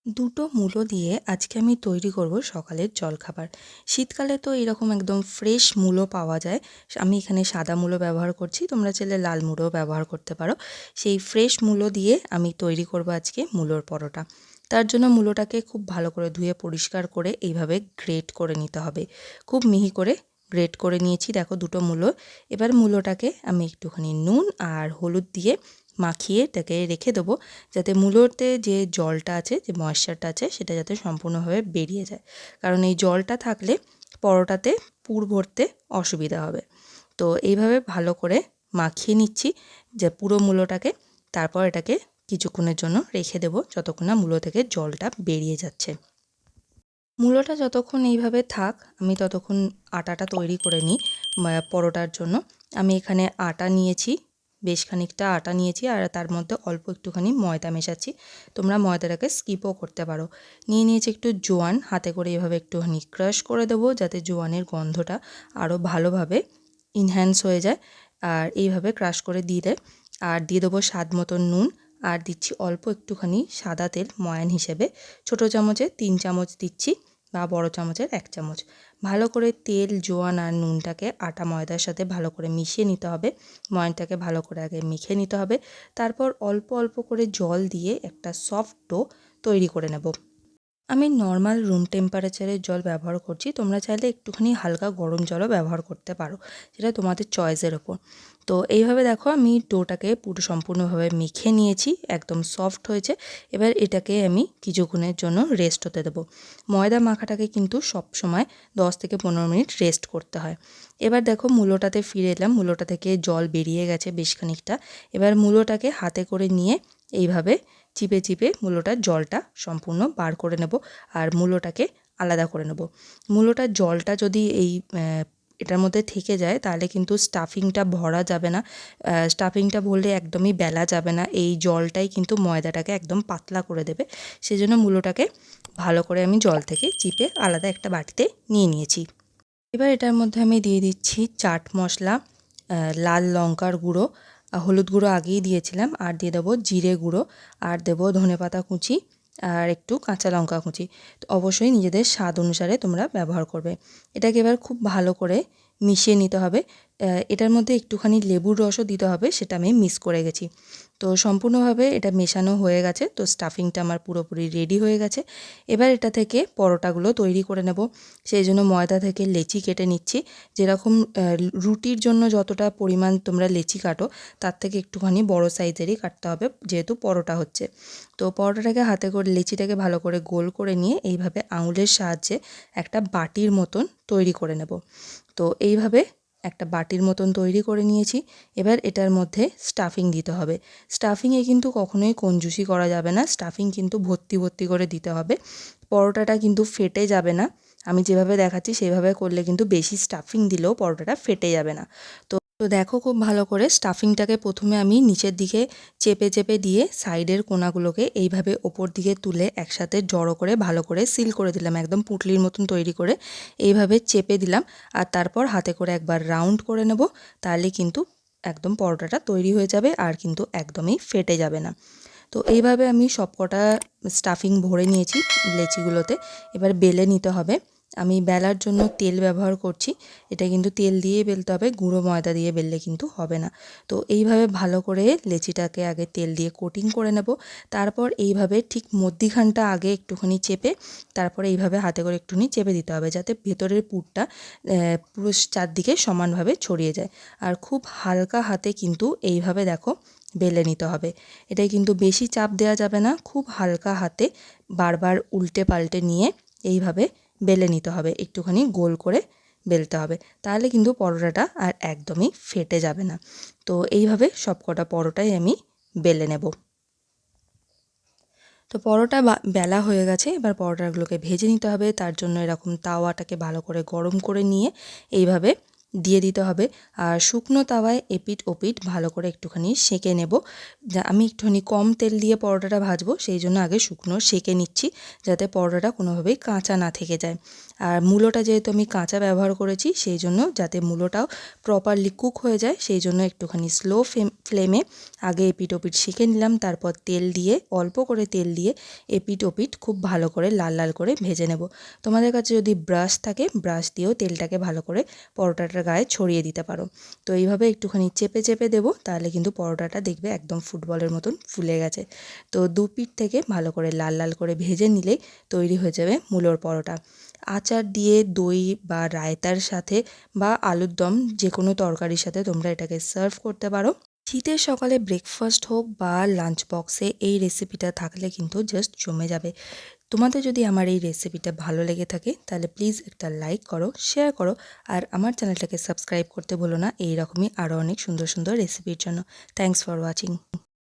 দুটো মূলো দিয়ে আজকে আমি তৈরি করব সকালের জলখাবার। শীতকালে তো এরকম একদম ফ্রেশ মূলো পাওয়া যায়। আমি এখানে সাদা মূলো ব্যবহার করছি, তোমরা চাইলে লাল মূলোও ব্যবহার করতে পারো। সেই ফ্রেশ মূলো দিয়ে আমি তৈরি করব আজকে মূলোর পরোটা। তার জন্য মূলোটাকে খুব ভালো করে ধুয়ে পরিষ্কার করে এইভাবে গ্রেট করে নিতে হবে। খুব মিহি করে গ্রেট করে নিয়েছি, দেখো দুটো মূলো। এবার মূলোটাকে আমি একটুখানি নুন আর হলুদ দিয়ে মাখিয়ে এটাকে রেখে দেবো, যাতে মূলোতে যে জলটা আছে, যে ময়েশ্চারটা আছে, সেটা যাতে সম্পূর্ণভাবে বেরিয়ে যায়। কারণ এই জলটা থাকলে পরোটাতে পুর ভরতে অসুবিধা হবে। তো এইভাবে ভালো করে মাখিয়ে নিচ্ছি যে পুরো মূলোটাকে। তারপর এটাকে কিছুক্ষণের জন্য রেখে দেবো, যতক্ষণ না মূলো থেকে জলটা বেরিয়ে যাচ্ছে। মূলোটা যতক্ষণ এইভাবে থাক, আমি ততক্ষণ আটাটা তৈরি করে নিই পরোটার জন্য। আমি এখানে আটা নিয়েছি, বেশ খানিকটা আটা নিয়েছি, আর তার মধ্যে অল্প একটুখানি ময়দা মেশাচ্ছি। তোমরা ময়দাটাকে স্কিপও করতে পারো। নিয়েছি একটু জোয়ান, হাতে করে এভাবে একটুখানি ক্রাশ করে দেবো, যাতে জোয়ানের গন্ধটা আরও ভালোভাবে ইনহ্যান্স হয়ে যায়। আর এইভাবে ক্রাশ করে দিলে, আর দিয়ে দেবো স্বাদ মতন নুন, আর দিচ্ছি অল্প একটুখানি সাদা তেল ময়ান হিসেবে। ছোটো চামচে 3 চামচ দিচ্ছি, বা বড় চামচের 1 চামচ। ভালো করে তেল, জোয়ান আর নুনটাকে আটা ময়দার সাথে ভালো করে মিশিয়ে নিতে হবে। ময়ানটাকে ভালো করে আগে মেখে নিতে হবে। তারপর অল্প অল্প করে জল দিয়ে একটা সফট ডো তৈরি করে নেব। আমি নর্মাল রুম টেম্পারেচারের জল ব্যবহার করছি, তোমরা চাইলে একটুখানি হালকা গরম জলও ব্যবহার করতে পারো, সেটা তোমাদের চয়েসের ওপর। তো এইভাবে দেখো আমি ডোটাকে পুরো সম্পূর্ণভাবে মেখে নিয়েছি, একদম সফট হয়েছে। এবার এটাকে আমি কিছুক্ষণের জন্য রেস্ট হতে দেবো। ময়দা মাখাটাকে কিন্তু সবসময় 10 থেকে 15 মিনিট রেস্ট করতে হয়। এবার দেখো মূলোটাতে ফিরে এলাম, মূলোটা থেকে জল বেরিয়ে গেছে বেশ খানিকটা। এবার মূলোটাকে হাতে করে নিয়ে এইভাবে চিপে চিপে মূলোটার জলটা সম্পূর্ণ বার করে নেব, আর মূলোটাকে আলাদা করে নেব। মূলোটার জলটা যদি এটার মধ্যে থেকে যায়, তাহলে কিন্তু স্টাফিংটা ভরা যাবে না। স্টাফিংটা ভরলে একদমই বেলা যাবে না, এই জলটাই কিন্তু ময়দাটাকে একদম পাতলা করে দেবে। সেজন্য মূলোটাকে ভালো করে আমি জল থেকে চিপে আলাদা একটা বাটিতে নিয়ে নিয়েছি। এবার এটার মধ্যে আমি দিয়ে দিচ্ছি চাট মশলা, লাল লঙ্কার গুঁড়ো, হলুদ গুঁড়ো আগেই দিয়েছিলাম, আর দিয়ে দেবো জিরে গুঁড়ো, আর দেবো ধনেপাতা কুচি, আর একটু কাঁচা লঙ্কা কুচি। তো অবশ্যই নিজেদের স্বাদ অনুসারে তোমরা ব্যবহার করবে। এটাকে এবার খুব ভালো করে মিশিয়ে নিতে হবে। এটার মধ্যে একটুখানি লেবুর রসও দিতে হবে, সেটা আমি মিস করে গেছি। তো সম্পূর্ণভাবে এটা মেশানো হয়ে গেছে, তো স্টাফিংটা আমার পুরোপুরি রেডি হয়ে গেছে। এবার এটা থেকে পরোটাগুলো তৈরি করে নেব। সেই জন্য ময়দা থেকে লেচি কেটে নিচ্ছি। যেরকম রুটির জন্য যতটা পরিমাণ তোমরা লেচি কাটো, তার থেকে একটুখানি বড় সাইজেরই কাটতে হবে, যেহেতু পরোটা হচ্ছে। তো পরোটাটাকে হাতে করে লেচিটাকে ভালো করে গোল করে নিয়ে এইভাবে আঙুলের সাহায্যে একটা বাটির মতন তৈরি করে নেব। তো এইভাবে একটা বাটির মতন তৈরি করে নিয়েছি। এবার এটার মধ্যে স্টাফিং দিতে হবে। স্টাফিংয়ে কিন্তু কখনোই কঞ্জুসি করা যাবে না, স্টাফিং কিন্তু ভর্তি ভর্তি করে দিতে হবে। পরোটাটা কিন্তু ফেটে যাবে না। আমি যেভাবে দেখাচ্ছি সেভাবে করলে কিন্তু বেশি স্টাফিং দিলেও পরোটাটা ফেটে যাবে না। তো দেখো খুব ভালো করে স্টাফিংটাকে প্রথমে আমি নিচের দিকে চেপে চেপে দিয়ে সাইডের কোণাগুলোকে এইভাবে ওপর দিকে তুলে একসাথে জড়ো করে ভালো করে সিল করে দিলাম, একদম পুঁটলির মতন তৈরি করে এইভাবে চেপে দিলাম। আর তারপর হাতে করে একবার রাউন্ড করে নেব, তাহলে কিন্তু একদম পরোটাটা তৈরি হয়ে যাবে, আর কিন্তু একদমই ফেটে যাবে না। তো এইভাবে আমি সবকটা স্টাফিং ভরে নিয়েছি লেচিগুলোতে। এবার বেলে নিতে হবে। আমি বেলার জন্য তেল ব্যবহার করছি। এটা কিন্তু তেল দিয়ে বেলতে হবে, গুঁড়ো ময়দা দিয়ে বেললে কিন্তু হবে না। তো এইভাবে ভালো করে লেচিটাকে আগে তেল দিয়ে কোটিং করে নেব। তারপর এইভাবে ঠিক মধ্যিখানটা আগে একটুখানি চেপে, তারপরে এইভাবে হাতে করে একটুখানি চেপে দিতে হবে, যাতে ভেতরের পুরটা পুরো চারদিকে সমানভাবে ছড়িয়ে যায়। আর খুব হালকা হাতে কিন্তু এইভাবে দেখো বেলে নিতে হবে। এটাই কিন্তু বেশি চাপ দেওয়া যাবে না, খুব হালকা হাতে বারবার উল্টে পাল্টে নিয়ে এইভাবে বেলে নিতে হবে, একটুখানি গোল করে বেলতে হবে, তাহলে কিন্তু পরোটাটা আর একদমই ফেটে যাবে না। তো এইভাবে সবকটা পরোটাই আমি বেলে নেব। তো পরোটা বেলা হয়ে গেছে, এবার পরোটাগুলোকে ভেজে নিতে হবে। তার জন্য এরকম তাওয়াটাকে ভালো করে গরম করে নিয়ে এইভাবে দিয়ে দিতে হবে। আর শুকনো তাওয়ায় এপিঠ ওপিঠ ভালো করে একটুখানি সেঁকে নেব। আমি একটুখানি কম তেল দিয়ে পরোটাটা ভাজবো, সেই জন্য আগে শুকনো সেঁকে নিচ্ছি, যাতে পরোটাটা কোনোভাবেই কাঁচা না থেকে যায়। আর মূলোটা যেহেতু আমি কাঁচা ব্যবহার করেছি, সেই জন্য যাতে মূলোটাও প্রপারলি কুক হয়ে যায়, সেই জন্য একটুখানি স্লো ফ্লেমে আগে এপিঠ ওপিঠ সেঁকে নিলাম। তারপর তেল দিয়ে, অল্প করে তেল দিয়ে এপিঠ ওপিঠ খুব ভালো করে লাল লাল করে ভেজে নেব। তোমাদের কাছে যদি ব্রাশ থাকে, ব্রাশ দিয়েও তেলটাকে ভালো করে পরোটাটার গায়ে ছড়িয়ে দিতে পারো। তো এইভাবে একটুখানি চেপে চেপে দেবো, তাহলে কিন্তু পরোটাটা দেখবে একদম ফুটবলের মতন ফুলে গেছে। তো দু পিঠ থেকে ভালো করে লাল লাল করে ভেজে নিলেই তৈরি হয়ে যাবে মূলোর পরোটা। আচার দিয়ে, দই বা রায়তার সাথে বা আলুর দম, যে কোনো তরকারির সাথে তোমরা এটাকে সার্ভ করতে পারো। শীতের সকালে ব্রেকফাস্ট হোক বা লাঞ্চ বক্সে এই রেসিপিটা থাকলে কিন্তু জাস্ট জমে যাবে। তোমাদের যদি আমার এই রেসিপিটা ভালো লেগে থাকে, তাহলে প্লিজ একটা লাইক করো, শেয়ার করো, আর আমার চ্যানেলটাকে সাবস্ক্রাইব করতে ভুলো না এই রকমই আরও অনেক সুন্দর সুন্দর রেসিপির জন্য। Thanks for watching.